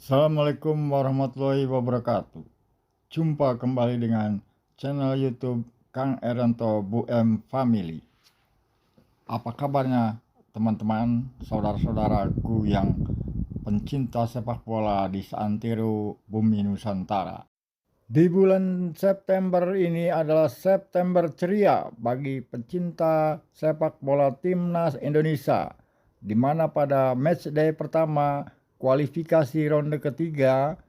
Assalamualaikum warahmatullahi wabarakatuh. Jumpa kembali dengan channel YouTube Kang Eranto Bu M Family. Apa kabarnya teman-teman, saudara-saudaraku yang pencinta sepak bola di seantero bumi Nusantara? Di bulan September ini adalah September ceria bagi pecinta sepak bola timnas Indonesia, di mana pada matchday pertama kualifikasi ronde ketiga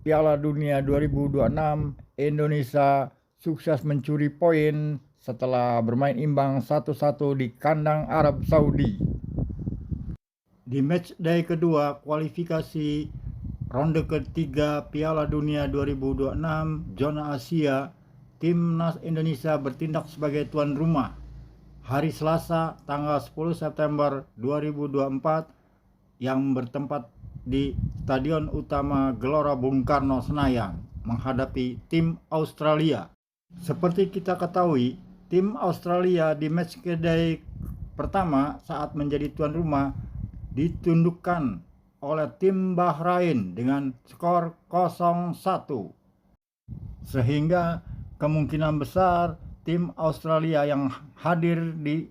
Piala Dunia 2026 Indonesia sukses mencuri poin setelah bermain imbang 1-1 di kandang Arab Saudi. Di matchday kedua kualifikasi ronde ketiga Piala Dunia 2026 zona Asia, timnas Indonesia bertindak sebagai tuan rumah. Hari Selasa tanggal 10 September 2024 yang bertempat di Stadion Utama Gelora Bung Karno Senayan menghadapi tim Australia. Seperti kita ketahui, tim Australia di matchday pertama saat menjadi tuan rumah ditundukkan oleh tim Bahrain dengan skor 0-1, sehingga kemungkinan besar tim Australia yang hadir di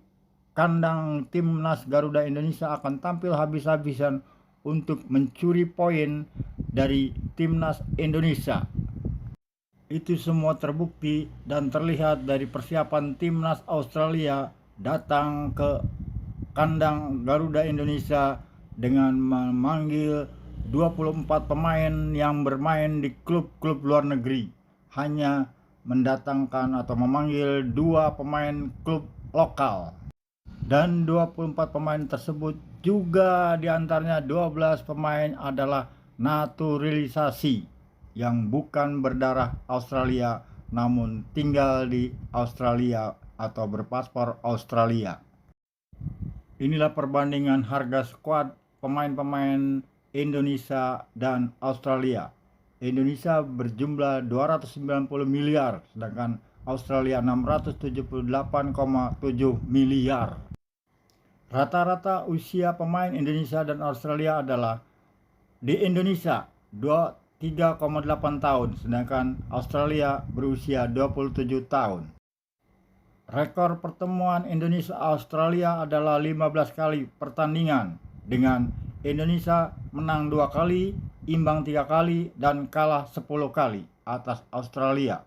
kandang timnas Garuda Indonesia akan tampil habis-habisan untuk mencuri poin dari timnas Indonesia. Itu semua terbukti dan terlihat dari persiapan timnas Australia datang ke kandang Garuda Indonesia dengan memanggil 24 pemain yang bermain di klub-klub luar negeri, hanya mendatangkan atau memanggil 2 pemain klub lokal. Dan 24 pemain tersebut juga diantaranya 12 pemain adalah naturalisasi yang bukan berdarah Australia namun tinggal di Australia atau berpaspor Australia. Inilah perbandingan harga skuad pemain-pemain Indonesia dan Australia. Indonesia berjumlah 290 miliar, sedangkan Australia 678,7 miliar. Rata-rata usia pemain Indonesia dan Australia adalah di Indonesia 3,8 tahun, sedangkan Australia berusia 27 tahun. Rekor pertemuan Indonesia-Australia adalah 15 kali pertandingan, dengan Indonesia menang 2 kali, imbang 3 kali, dan kalah 10 kali atas Australia.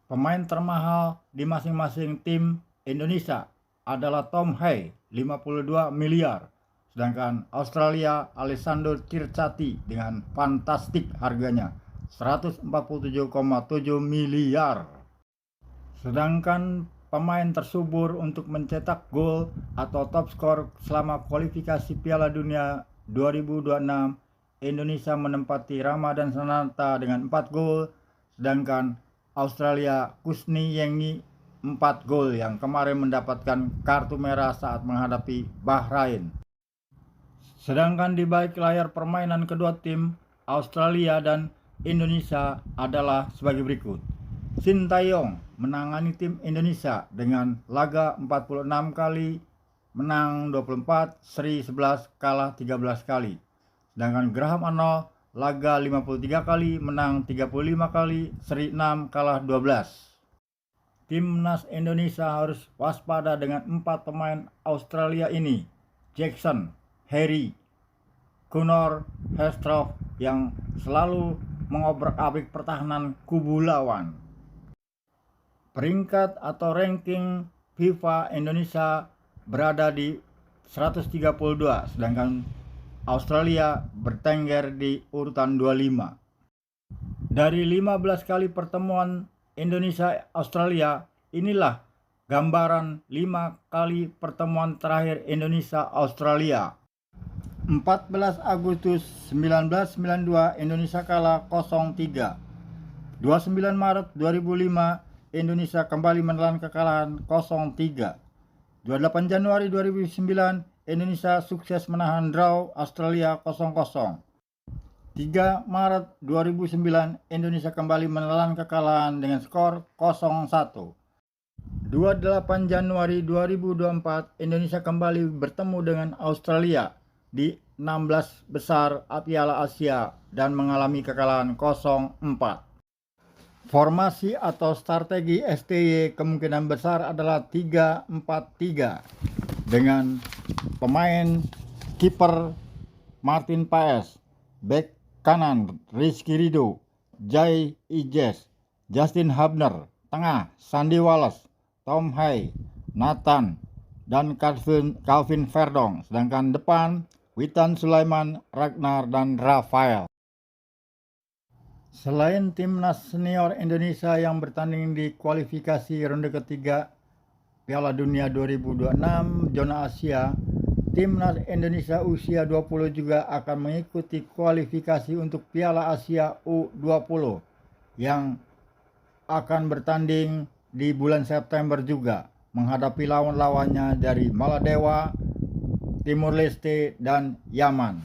Pemain termahal di masing-masing tim Indonesia adalah Tom Hay 52 miliar, sedangkan Australia Alessandro Circati dengan fantastik harganya 147,7 miliar. Sedangkan pemain tersubur untuk mencetak gol atau top skor selama kualifikasi Piala Dunia 2026 Indonesia menempati Ramadan Sananta dengan 4 gol, sedangkan Australia Kusni Yengi 4 gol yang kemarin mendapatkan kartu merah saat menghadapi Bahrain. Sedangkan di balik layar permainan kedua tim Australia dan Indonesia adalah sebagai berikut. Sintayong menangani tim Indonesia dengan laga 46 kali, menang 24, seri 11, kalah 13 kali. Sedangkan Graham Arnold laga 53 kali, menang 35 kali, seri 6, kalah 12. Timnas Indonesia harus waspada dengan 4 pemain Australia ini: Jackson, Harry, Connor, Hestroff yang selalu mengobrak-abrik pertahanan kubu lawan. Peringkat atau ranking FIFA Indonesia berada di 132, sedangkan Australia bertengger di urutan 25. Dari 15 kali pertemuan Indonesia-Australia, inilah gambaran 5 kali pertemuan terakhir Indonesia-Australia. 14 Agustus 1992 Indonesia kalah 0-3. 29 Maret 2005 Indonesia kembali menelan kekalahan 0-3. 28 Januari 2009 Indonesia sukses menahan draw Australia 0-0. 3 Maret 2009 Indonesia kembali menelan kekalahan dengan skor 0-1. 28 Januari 2024 Indonesia kembali bertemu dengan Australia di 16 besar Piala Asia dan mengalami kekalahan 0-4. Formasi atau strategi STY kemungkinan besar adalah 3-4-3 dengan pemain kiper Martin Paes, bek kanan Rizky Ridho, Jai Ijes, Justin Hubner, tengah Sandy Wallace, Tom Hay, Nathan, dan Calvin Verdong, sedangkan depan Witan Sulaiman, Ragnar, dan Rafael. Selain timnas senior Indonesia yang bertanding di kualifikasi ronde ketiga Piala Dunia 2026 zona Asia, timnas Indonesia usia 20 juga akan mengikuti kualifikasi untuk Piala Asia U20 yang akan bertanding di bulan September juga, menghadapi lawan-lawannya dari Maladewa, Timur Leste, dan Yaman.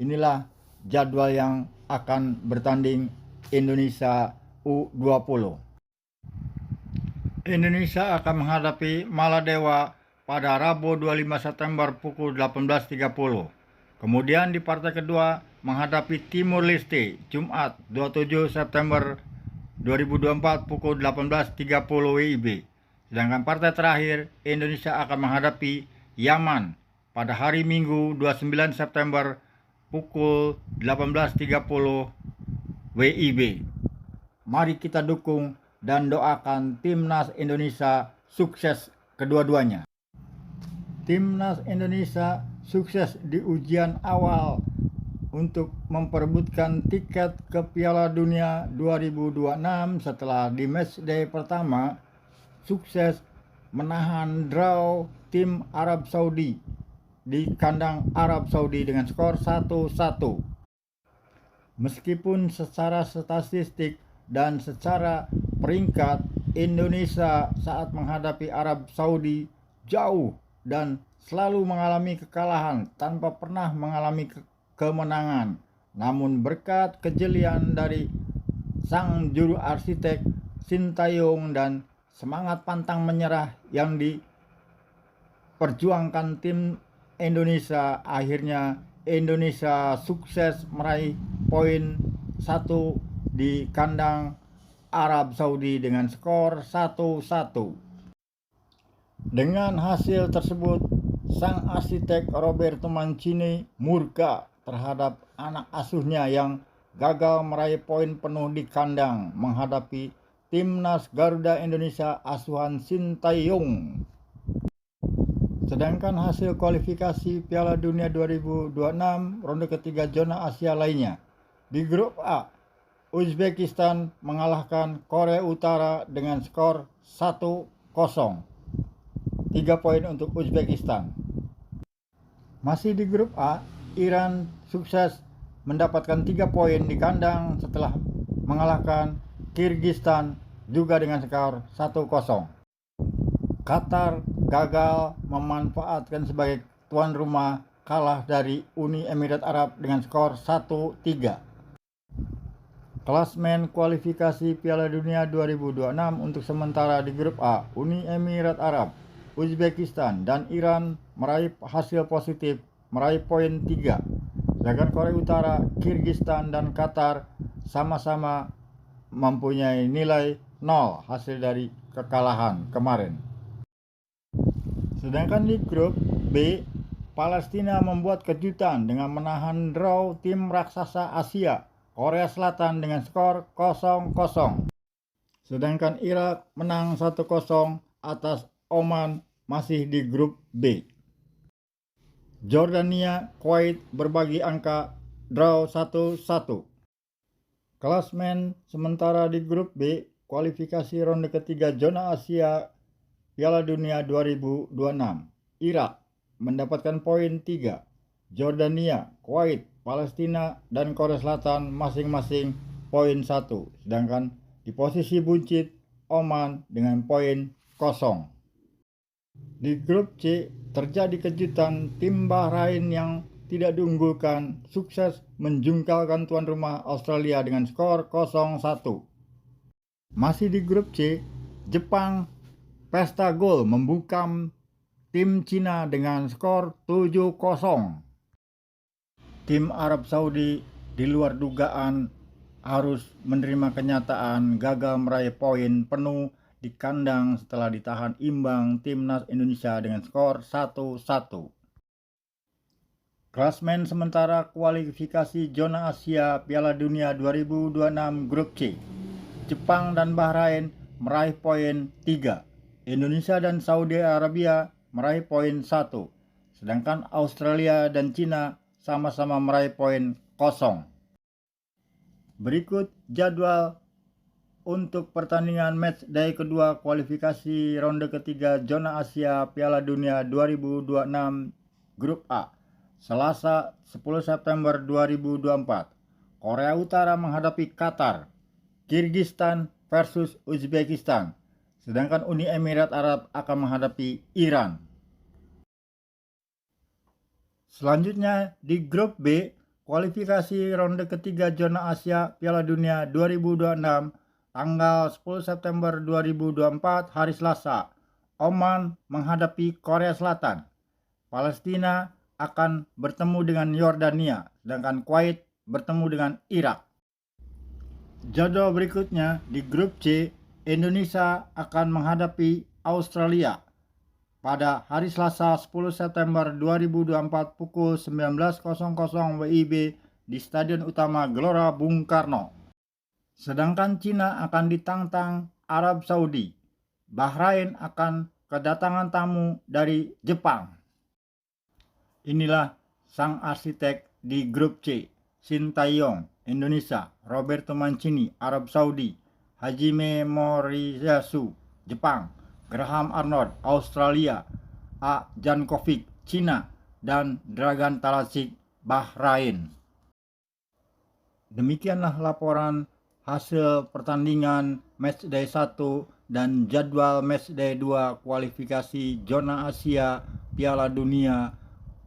Inilah jadwal yang akan bertanding Indonesia U20. Indonesia akan menghadapi Maladewa pada Rabu 25 September pukul 18.30. Kemudian di partai kedua menghadapi Timur Leste Jumat 27 September 2024 pukul 18.30 WIB. Sedangkan partai terakhir Indonesia akan menghadapi Yaman pada hari Minggu 29 September pukul 18.30 WIB. Mari kita dukung dan doakan timnas Indonesia sukses kedua-duanya. Timnas Indonesia sukses di ujian awal untuk memperebutkan tiket ke Piala Dunia 2026 setelah di matchday pertama sukses menahan draw tim Arab Saudi di kandang Arab Saudi dengan skor 1-1. Meskipun secara statistik dan secara peringkat Indonesia saat menghadapi Arab Saudi jauh dan selalu mengalami kekalahan tanpa pernah mengalami kemenangan, namun berkat kejelian dari sang juru arsitek Sintayong dan semangat pantang menyerah yang diperjuangkan tim Indonesia, akhirnya Indonesia sukses meraih poin 1 di kandang Arab Saudi dengan skor 1-1. Dengan hasil tersebut, sang arsitek Roberto Mancini murka terhadap anak asuhnya yang gagal meraih poin penuh di kandang menghadapi timnas Garuda Indonesia asuhan Sintayong. Sedangkan hasil kualifikasi Piala Dunia 2026 ronde ketiga zona Asia lainnya. Di grup A, Uzbekistan mengalahkan Korea Utara dengan skor 1-0. 3 poin untuk Uzbekistan. Masih di grup A, Iran sukses mendapatkan 3 poin di kandang setelah mengalahkan Kyrgyzstan juga dengan skor 1-0. Qatar gagal memanfaatkan sebagai tuan rumah, kalah dari Uni Emirat Arab dengan skor 1-3. Klasmen kualifikasi Piala Dunia 2026 untuk sementara di grup A, Uni Emirat Arab, Uzbekistan, dan Iran meraih hasil positif, meraih poin 3. Sedangkan Korea Utara, Kyrgyzstan, dan Qatar sama-sama mempunyai nilai 0 hasil dari kekalahan kemarin. Sedangkan di grup B, Palestina membuat kejutan dengan menahan draw tim raksasa Asia, Korea Selatan dengan skor 0-0. Sedangkan Irak menang 1-0 atas Oman masih di grup B. Jordania, Kuwait berbagi angka draw 1-1. Klasmen sementara di grup B, kualifikasi ronde ketiga zona Asia Piala Dunia 2026. Irak mendapatkan poin 3. Jordania, Kuwait, Palestina, dan Korea Selatan masing-masing poin 1. Sedangkan di posisi buncit Oman dengan poin 0. Di grup C terjadi kejutan, tim Bahrain yang tidak diunggulkan sukses menjungkalkan tuan rumah Australia dengan skor 0-1. Masih di grup C, Jepang pesta gol membungkam tim Cina dengan skor 7-0. tim Arab Saudi di luar dugaan harus menerima kenyataan gagal meraih poin penuh di kandang setelah ditahan imbang timnas Indonesia dengan skor 1-1. Klasmen sementara kualifikasi zona Asia Piala Dunia 2026 Grup C. Jepang dan Bahrain meraih poin 3. Indonesia dan Saudi Arabia meraih poin 1. Sedangkan Australia dan Cina sama-sama meraih poin 0. Berikut jadwal untuk pertandingan matchday kedua kualifikasi ronde ketiga zona Asia Piala Dunia 2026 Grup A. Selasa 10 September 2024. Korea Utara menghadapi Qatar. Kirgistan versus Uzbekistan. Sedangkan Uni Emirat Arab akan menghadapi Iran. Selanjutnya di Grup B, kualifikasi ronde ketiga zona Asia Piala Dunia 2026 tanggal 10 September 2024 hari Selasa. Oman menghadapi Korea Selatan. Palestina akan bertemu dengan Yordania, sedangkan Kuwait bertemu dengan Irak. Jadwal berikutnya di Grup C, Indonesia akan menghadapi Australia pada hari Selasa 10 September 2024 pukul 19.00 WIB di Stadion Utama Gelora Bung Karno. Sedangkan Cina akan ditantang Arab Saudi. Bahrain akan kedatangan tamu dari Jepang. Inilah sang arsitek di Grup C. Sintayong, Indonesia. Roberto Mancini, Arab Saudi. Hajime Moriyasu, Jepang. Graham Arnold, Australia. A. Jankovic, Cina. Dan Dragan Talasic, Bahrain. Demikianlah laporan hasil pertandingan matchday 1 dan jadwal matchday 2 kualifikasi zona Asia Piala Dunia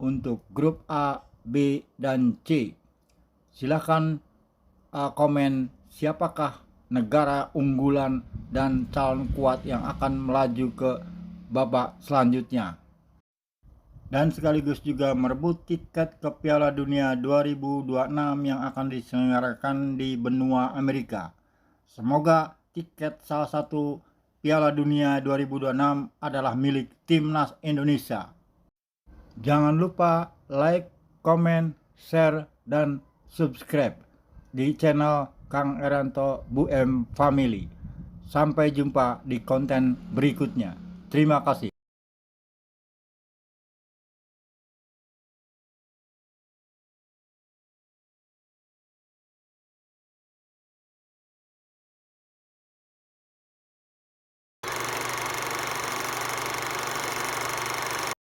untuk grup A, B, dan C. Silahkan komen siapakah negara unggulan dan calon kuat yang akan melaju ke babak selanjutnya. Dan sekaligus juga merebut tiket ke Piala Dunia 2026 yang akan diselenggarakan di benua Amerika. Semoga tiket salah satu Piala Dunia 2026 adalah milik Timnas Indonesia. Jangan lupa like, komen, share, dan subscribe di channel Kang Eranto Bu M Family. Sampai jumpa di konten berikutnya. Terima kasih.